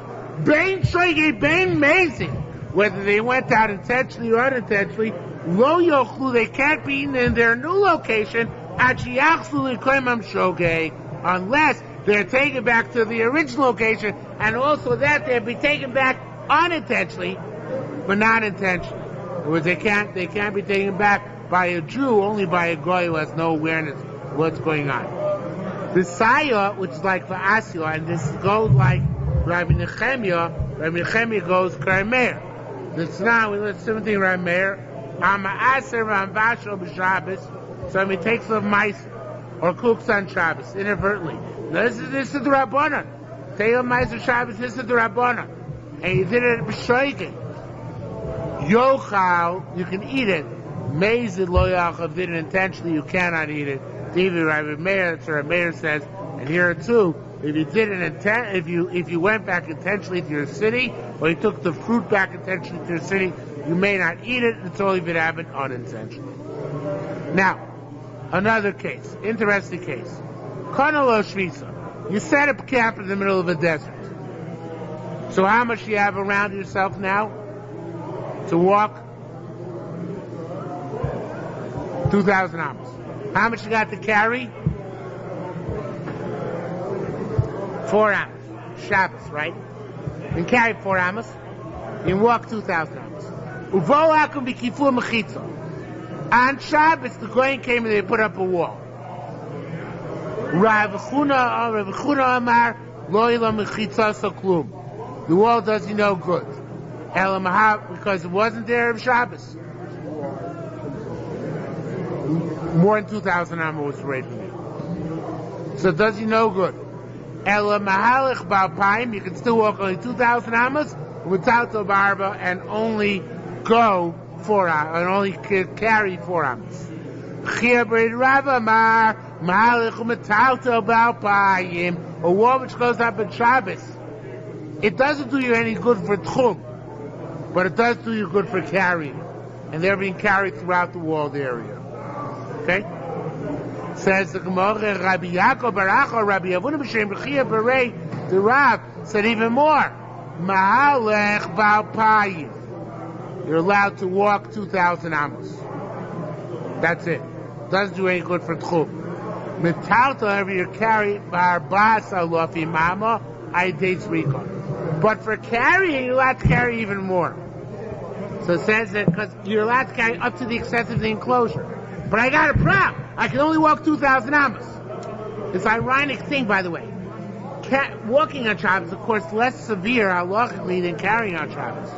Bain Shogeg, Bain Mezid, whether they went out intentionally or unintentionally, Lo Yochlu, they can't be eaten in their new location, unless they're taken back to the original location, and also that they'll be taken back unintentionally, but not intentionally. In other words, they can't be taken back by a Jew, only by a Goy who has no awareness of what's going on. The Saya, which is like for Asya, and this goes like Rabbi Nechemia goes Karmeir. It's now, we learn same thing, Rabbi Meir. So he takes of mice or cooks on Shabbos inadvertently. Now this is the Rabbanan. Take of mice on Shabbos, this is the Rabbanan. And you did it b'shoigeg. Yochal, you can eat it. Mezid lo yachal, did it intentionally, you cannot eat it. David Rabbi Meir, that's what Rabbi Meir says. And here too, if you did it if you went back intentionally to your city, or you took the fruit back intentionally to your city, You may not eat it. It's only been happened unintentionally. Now, another case, interesting case. Kanalo Shvisa. You set up camp in the middle of a desert. So how much do you have around yourself now to walk? 2,000 amos. How much you got to carry? 4 amos. Shabbos, right? You can carry 4 amos. You can walk 2,000 amos. On Shabbos, the Kohen came and they put up a wall. The wall does you no good. Because it wasn't there of Shabbos. More than 2,000 amma was raised from you. So it does you no good. You can still walk only 2,000 ammas without the barba and only go 4 ammas, and only carry 4 ammas. A wall which goes up in Shabbos, it doesn't do you any good for tchum, but it does do you good for carrying, and they're being carried throughout the walled area. Okay? Says the Gemara, Rabbi Yaakov Baracha, Rabbi Avuna B'Shem B'Chia B'Rei, the Rav said even more. Mahalech Ba'Payim. You're allowed to walk 2,000 amos. That's it. Doesn't do any good for tchum. Metalta, however you carry, Ba'Arbas Alofi Mama, Aydates Rikon. But for carrying, you're allowed to carry even more. So it says that because you're allowed to carry up to the extent of the enclosure. But I got a problem. I can only walk 2,000 amos. It's an ironic thing, by the way. Walking on Shabbos, of course, less severe halachically than carrying on Shabbos.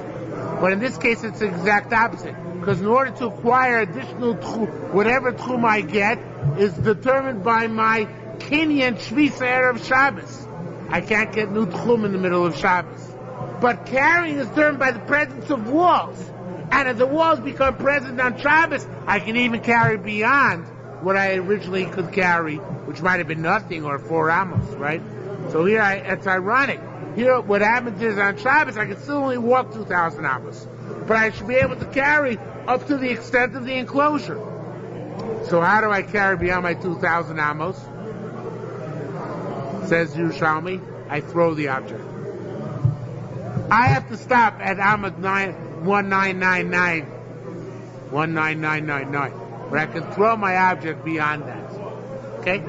But in this case, it's the exact opposite. Because in order to acquire additional tchum, whatever tchum I get is determined by my kinyan shvisa erev Shabbos. I can't get new tchum in the middle of Shabbos. But carrying is determined by the presence of walls. And if the walls become present on Shabbos, I can even carry beyond what I originally could carry, which might have been nothing or 4 amos, right? So here, it's ironic. Here, what happens is on Shabbos, I can still only walk 2,000 amos. But I should be able to carry up to the extent of the enclosure. So how do I carry beyond my 2,000 amos? Says Yerushalmi, I throw the object. I have to stop at Amud 1999. 19999. But I can throw my object beyond that. Okay?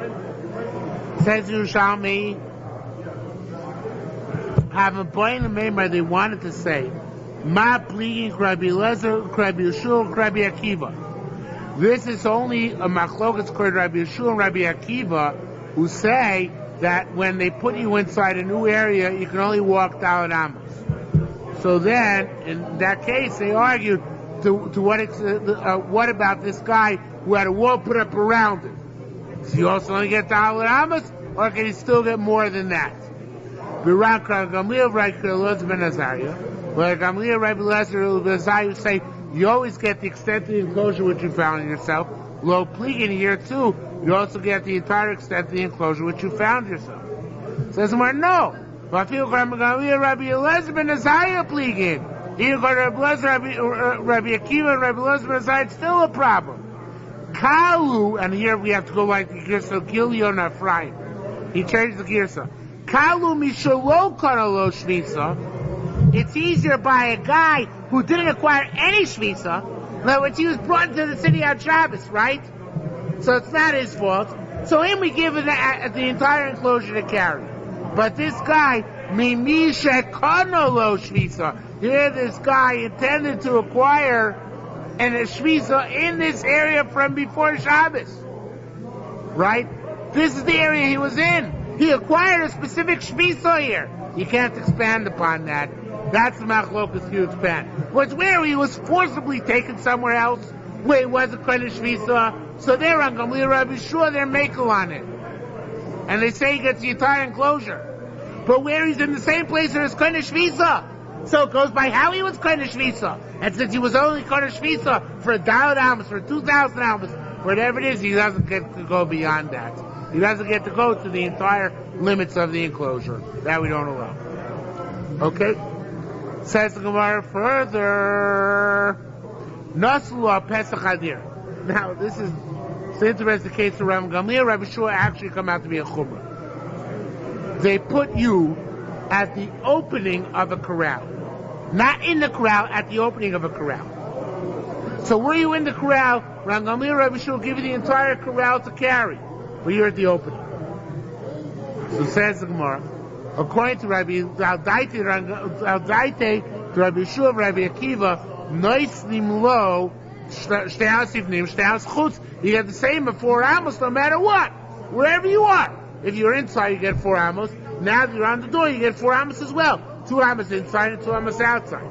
Says Yerushalmi, have a point in memory they wanted to say, Ma pleading Rabbi Lezer, Rabbi Yeshua, Rabbi Akiva. This is only a machlokas called Rabbi Yeshua and Rabbi Akiva, who say that when they put you inside a new area, you can only walk down amos. So then, in that case, they argued to what about this guy who had a wall put up around him? Does he also only get down amos, or can he still get more than that? Where Gamliel, Rabbi Lezer, say you always get the extent of the enclosure which you found in yourself. Lo Pligan here too, you also get the entire extent of the enclosure which you found yourself. Says more, no. Rabbi Eliezer ben Azariah Pligan. Either go to Rabbi Akiva and Rabbi Eliezer ben Azariah, it's still a problem. Kalu, and here we have to go like the Girsa Gilio Nafraim. He changed the Girsa. Kalu Mishalo Kanalo Shvisa. It's easier by a guy who didn't acquire any Shvisa. In other words, he was brought into the city on Shabbos, right? So it's not his fault. So him we give the entire enclosure to carry. But this guy, Mimisha Kanalo Shvisa. Here this guy intended to acquire a Shvisa in this area from before Shabbos. Right? This is the area he was in. He acquired a specific shvisa here. You can't expand upon that. That's the machlokas you expand. Was where he was forcibly taken somewhere else, where it wasn't kind of shvisa. So they're on Gamliel Rabbi Shua, they're makel on it. And they say he gets the entire enclosure. But where he's in the same place there is kind of shvisa. So it goes by how he was kind of shvisa. And since he was only kind of shvisa for 1,000 amos, for 2,000 amos, whatever it is, he doesn't get to go beyond that. He doesn't get to go to the entire limits of the enclosure. That we don't allow. Okay? Says the Gemara further, Naslu Pesach Hadir. Now, this is the interesting case of Rabbi Gamliel. Rabbi Shua actually come out to be a chumrah. They put you at the opening of a corral. Not in the corral, at the opening of a corral. So were you in the corral, Rabbi Gamliel and Rabbi Shua give you the entire corral to carry, but you're at the opening. So says the Gemara, according to Rabbi Aldaite, to Rabbi Shua, Rabbi Akiva, Noislim Lo, Shteas Ivnim, Shteas Chutz, you get the same of 4 amos no matter what, wherever you are. If you're inside, you get 4 amos. Now if you're on the door, you get 4 amos as well. 2 amos inside and 2 amos outside.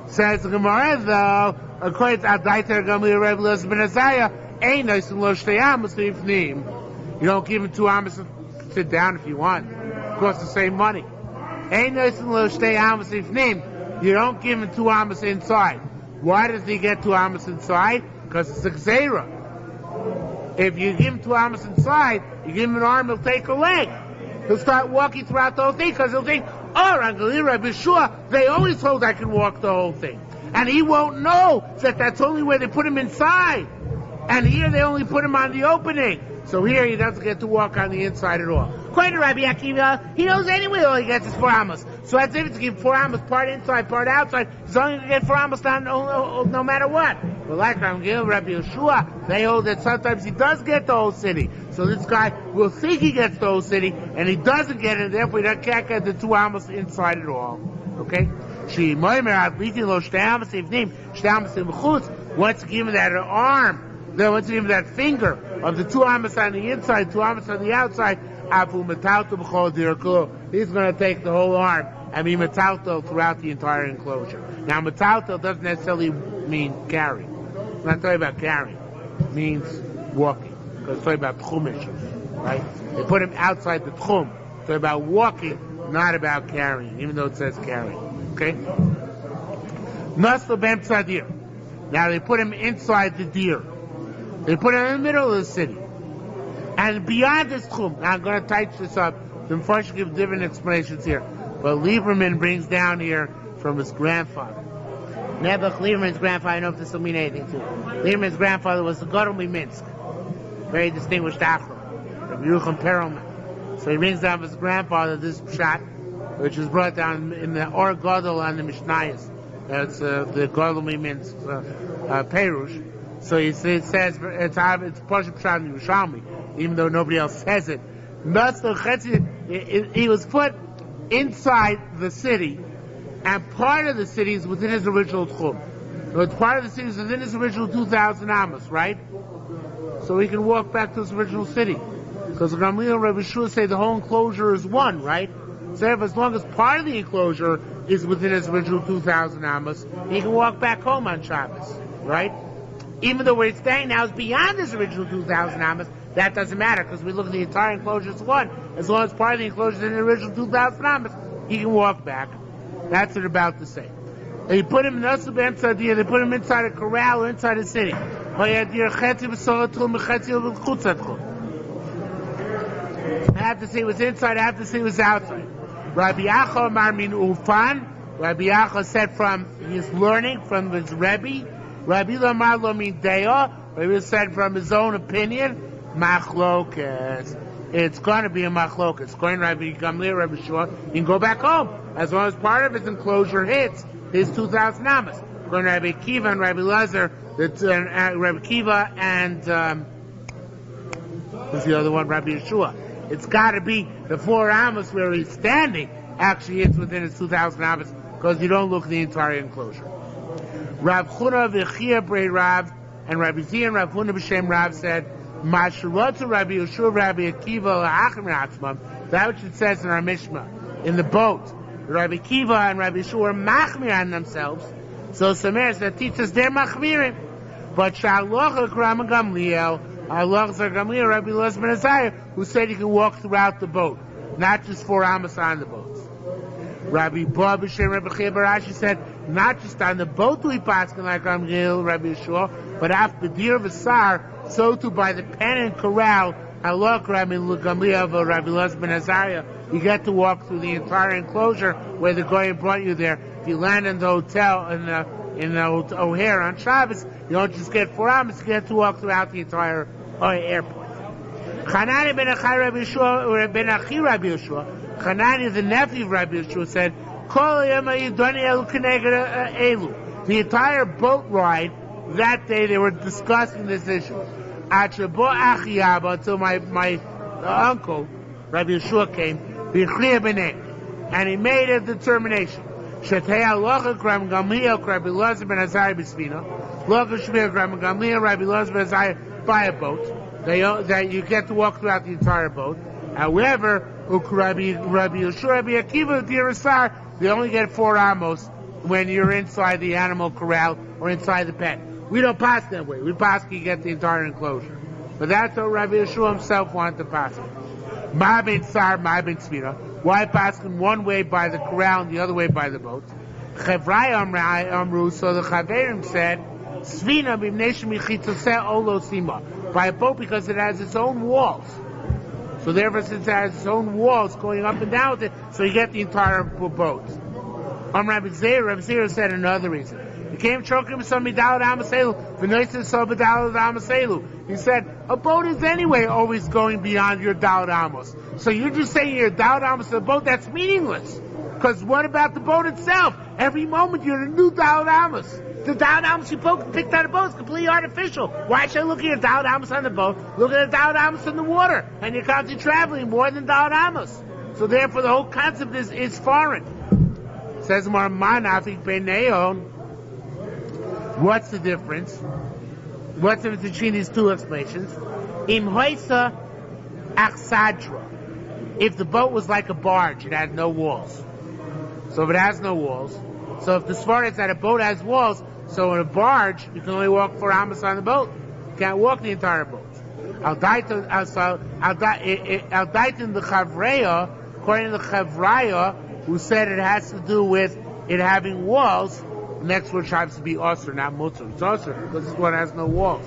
Says the Gemara, though, according to Aldaite, Gamliel, Rabbi Elazar ben Azariah, Ein Noislim Lo, Shtei Amos Ivnim. You don't give him 2 amos. Sit down if you want. It costs the same money. You don't give him 2 amos inside. Why does he get 2 amos inside? Because it's a gzeira. If you give him 2 amos inside, you give him an arm, he'll take a leg. He'll start walking throughout the whole thing because he'll think, oh, Rangali, Rabbi Shua, they always told I can walk the whole thing. And he won't know that that's only where they put him inside. And here they only put him on the opening. So here he doesn't get to walk on the inside at all. According to Rabbi Akiva, he knows anyway all he gets is 4 amos. So that's if it's give 4 amos, part inside, part outside. He's only going to get 4 amos no matter what. But like Rabbi Yeshua, they hold that sometimes he does get the whole city. So this guy will think he gets the whole city, and he doesn't get it, therefore he can't get the 2 amos inside at all. Okay? Once you give him that arm, then once you give him that finger of the 2 amos on the inside, 2 amos on the outside, he's going to take the whole arm and be metalto throughout the entire enclosure. Now, metalto doesn't necessarily mean carrying. It's not talking about carrying. It means walking. Because it's talking about tchum issues, right? They put him outside the tchum. It's talking about walking, not about carrying, even though it says carrying. Okay? Nasl ben Tzadir. Now, they put him inside the deer. They put him in the middle of the city. And beyond this tchum, now I'm going to touch this up. The Mepharshim give different explanations here. But Lieberman brings down here from his grandfather. Nebuch Lieberman's grandfather, I don't know if this will mean anything to you. Lieberman's grandfather was the Gadol Minsk. Very distinguished Achro. Rabbi Yerucham Perelman. So he brings down his grandfather this shot, which is brought down in the Or Gadol on the Mishnayos. That's the Gadol Minsk Perush. So it says it's Pashup Pshat in Yerushalmi, even though nobody else says it. He was put inside the city, and part of the city is within his original tchum. So part of the city is within his original 2,000 amos, right? So he can walk back to his original city. Because Gamliel and Rabbi Shua say the whole enclosure is one, right? So as long as part of the enclosure is within his original 2,000 amos, he can walk back home on Shabbos, right? Even though where he's staying now is beyond his original 2,000 amos, that doesn't matter because we look at the entire enclosure as one. As long as part of the enclosure is in the original 2,000 amos, he can walk back. That's what they're about to say. They put him in they put him inside a corral or inside a city. I have to say it was inside, I have to say it was outside. Rabbi Yacha Marmin Ufan, Rabbi Yacha said from his learning, from his Rebbe. Rabbi Lamar lo min deya, Rabbi said from his own opinion, machlokas. It's going to be a machlokas. Going Rabbi Gamliel, Rabbi Shua, you can go back home as long as part of his enclosure hits his 2,000 amos. Going Rabbi Kiva and Rabbi Lazar, that's Rabbi Kiva and who's the other one? Rabbi Yeshua. It's got to be the 4 amos where he's standing. Actually, it's within his 2,000 amos because you don't look at the entire enclosure. Rav Chuna v'Chia Brei Rav and Rabbi Zia and Rav Chuna b'Shem Rav said, "Mashratu Rabbi Yeshua, Rabbi Akiva la'achim ratzmam." That which it says in our Mishnah in the boat, Rabbi Akiva and Rabbi Yeshua are machmir on themselves. So Sameris that teaches they're machmirim. But Shaloch Ram Gamliel, Allah Gamliel, Rabbi Elazar ben Azariah, who said you can walk throughout the boat, not just 4 amos on the boats. Rabbi Bob B'Shem Rabbi Chia Barashi said, not just on the boat do we paskin like Gamliel, Rabbi Yeshua, but after the deer of a sar, so too by the pen and corral, Allah Rabbi Gamliel of Rabbi Elazar ben Azariah, you get to walk through the entire enclosure where the Goyim brought you there, if you land in the hotel, in the O'Hare on Shabbos, you don't just get 4 amos, you get to walk throughout the entire airport. Hanani ben Achi Rabbi Yeshua, Hanani, the nephew of Rabbi Yeshua, said, the entire boat ride that day they were discussing this issue. Until my uncle, Rabbi Yeshua, came, and he made a determination. By a boat, that you get to walk throughout the entire boat. However, Rabbi Yeshua, Rabbi Akiva, Dirasar, they only get 4 amos when you're inside the animal corral or inside the pen. We don't pass that way. We pass, you get the entire enclosure. But that's what Rabbi Yeshua himself wanted to pass. Ma ben Sar, Ma ben Tzvira. Why pass him one way by the corral and the other way by the boat? Chevrai Amru, so the Chaverim said, Svina b'mnei shemichitzoseh olo sima. By a boat because it has its own walls. So therefore, since it has its own walls going up and down with it, so you get the entire boat. Rabbi Zera said another reason. He came choking some midalad amaselu, v'noises so b'dalad amaselu. He said, a boat is anyway always going beyond your dalad amos. So you're just saying your dalad amos to the boat, that's meaningless. Because what about the boat itself? Every moment you're in a new dalad amos. The dalad amos you picked out of the boat is completely artificial. Why should I look at your dalad amos on the boat? Look at the dalad amos in the water. And you're constantly traveling more than dalad amos. So therefore the whole concept is foreign. Says Marmanafik Beneon. What's the difference? What's the difference between these two explanations? Im hoisa achsadra. If the boat was like a barge, it had no walls. So if it has no walls, so if the svara is that a boat has walls, so in a barge you can only walk 4 amos on the boat. You can't walk the entire boat. Al daitin the Chavreya, according to the Chavraya, who said it has to do with it having walls. The next word happens to be osir, not mutter. It's osir because this one has no walls.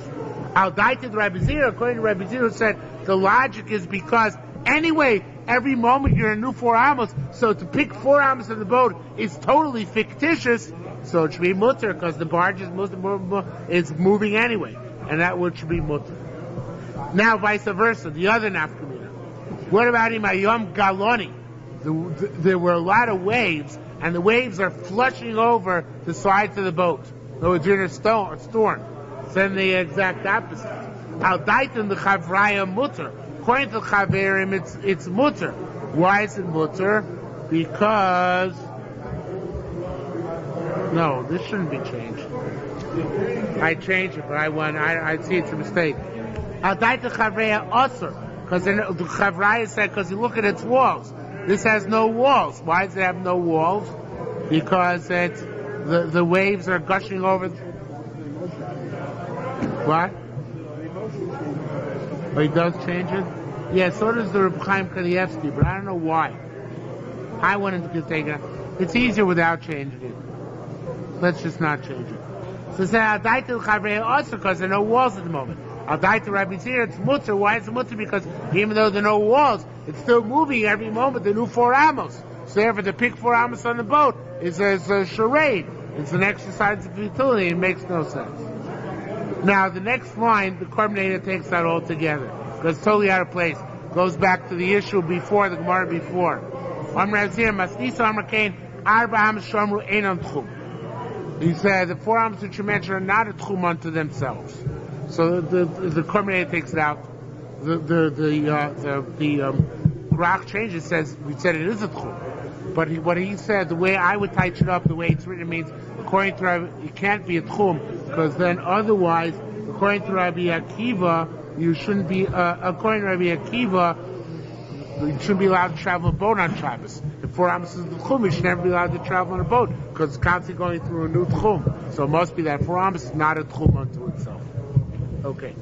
Al daitin Rabbi Zera, according to Rabbi Zera, said the logic is because anyway, every moment you're in a new 4 amos, so to pick 4 amos in the boat is totally fictitious, so it should be mutter because the barge is moving anyway, and that word should be mutter. Now, vice versa, the other nafkamina. What about imayom galoni? There were a lot of waves, and the waves are flushing over the sides of the boat. So it's in a storm. It's then the exact opposite. Al daitin the chavraya mutter. According to Chaverim, it's mutter. Why is it mutter? Because no, this shouldn't be changed. I changed it, but I see it's a mistake. Al daitin Chavraya osir, because the Chavraya said because you look at its walls. This has no walls. Why does it have no walls? Because the waves are gushing over. What? Oh, he does change it? Yeah, so does the Reb Chaim Kanievsky, but I don't know why. I wanted to take it. It's easier without changing it. Let's just not change it. So say, Adaitu Chavrei also because there are no walls at the moment. Adaitu Rabbi Zira, it's mutter. Why is it mutter? Because even though there are no walls, it's still moving every moment, the new 4 amos. So therefore, to pick 4 amos on the boat is a charade. It's an exercise of futility. It makes no sense. Now, the next line, the Korban takes that all together. Because it's totally out of place. Goes back to the issue before, the Gemara before. He said the 4 amos which you mentioned are not a tchum unto themselves. So the Korban takes it out. The Grach changes, says, we said it is a tchum. But what he said, the way I would type it up, the way it's written, means according to Rabbi, it can't be a tchum, because then otherwise, according to Rabbi Akiva, you shouldn't be, according to Rabbi Akiva, you shouldn't be allowed to travel on a boat on Shabbos. If 4 amos is the tchum, you should never be allowed to travel on a boat, because it's constantly going through a new tchum. So it must be that 4 amos is not a tchum unto itself. Okay.